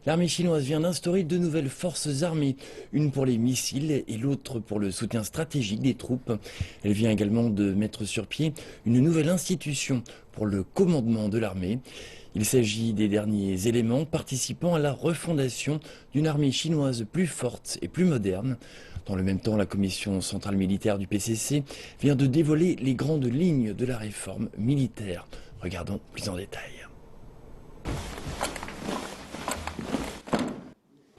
L'armée chinoise vient d'instaurer deux nouvelles forces armées, une pour les missiles et l'autre pour le soutien stratégique des troupes. Elle vient également de mettre sur pied une nouvelle institution pour le commandement de l'armée. Il s'agit des derniers éléments participant à la refondation d'une armée chinoise plus forte et plus moderne. Dans le même temps, la commission centrale militaire du PCC vient de dévoiler les grandes lignes de la réforme militaire. Regardons plus en détail.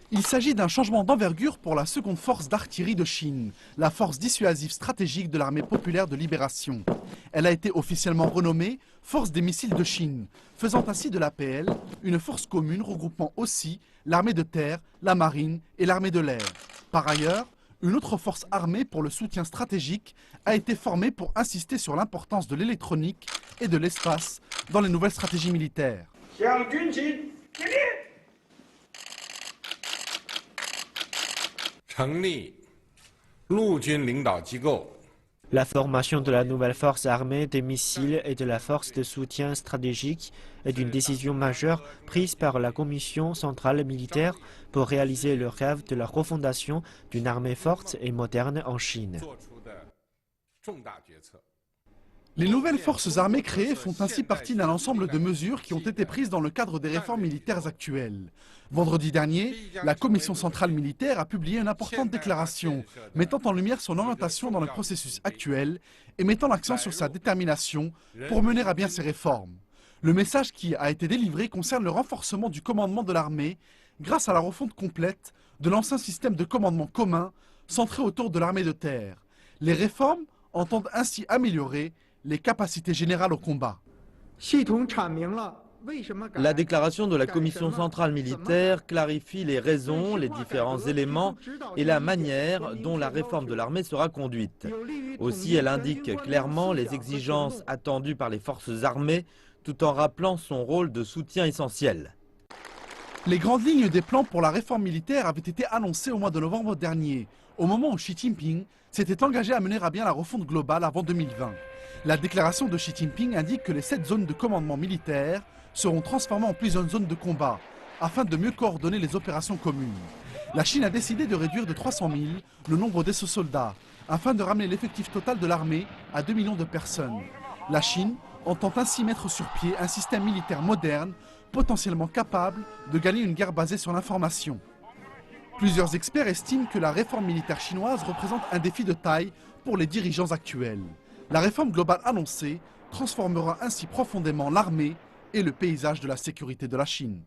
Il s'agit d'un changement d'envergure pour la seconde force d'artillerie de Chine, la force dissuasive stratégique de l'armée populaire de libération. Elle a été officiellement renommée Force des missiles de Chine, faisant ainsi de l'APL une force commune regroupant aussi l'armée de terre, la marine et l'armée de l'air. Par ailleurs, une autre force armée pour le soutien stratégique a été formée pour insister sur l'importance de l'électronique et de l'espace dans les nouvelles stratégies militaires. La formation de la nouvelle force armée des missiles et de la force de soutien stratégique est une décision majeure prise par la Commission centrale militaire pour réaliser le rêve de la refondation d'une armée forte et moderne en Chine. Les nouvelles forces armées créées font ainsi partie d'un ensemble de mesures qui ont été prises dans le cadre des réformes militaires actuelles. Vendredi dernier, la Commission centrale militaire a publié une importante déclaration mettant en lumière son orientation dans le processus actuel et mettant l'accent sur sa détermination pour mener à bien ces réformes. Le message qui a été délivré concerne le renforcement du commandement de l'armée grâce à la refonte complète de l'ancien système de commandement commun centré autour de l'armée de terre. Les réformes entendent ainsi améliorer les capacités générales au combat. La déclaration de la Commission centrale militaire clarifie les raisons, les différents éléments et la manière dont la réforme de l'armée sera conduite. Aussi, elle indique clairement les exigences attendues par les forces armées, tout en rappelant son rôle de soutien essentiel. Les grandes lignes des plans pour la réforme militaire avaient été annoncées au mois de novembre dernier, au moment où Xi Jinping s'était engagé à mener à bien la refonte globale avant 2020. La déclaration de Xi Jinping indique que les 7 zones de commandement militaire seront transformées en plusieurs zones de combat, afin de mieux coordonner les opérations communes. La Chine a décidé de réduire de 300 000 le nombre de ces soldats, afin de ramener l'effectif total de l'armée à 2 millions de personnes. La Chine entend ainsi mettre sur pied un système militaire moderne, potentiellement capable de gagner une guerre basée sur l'information. Plusieurs experts estiment que la réforme militaire chinoise représente un défi de taille pour les dirigeants actuels. La réforme globale annoncée transformera ainsi profondément l'armée et le paysage de la sécurité de la Chine.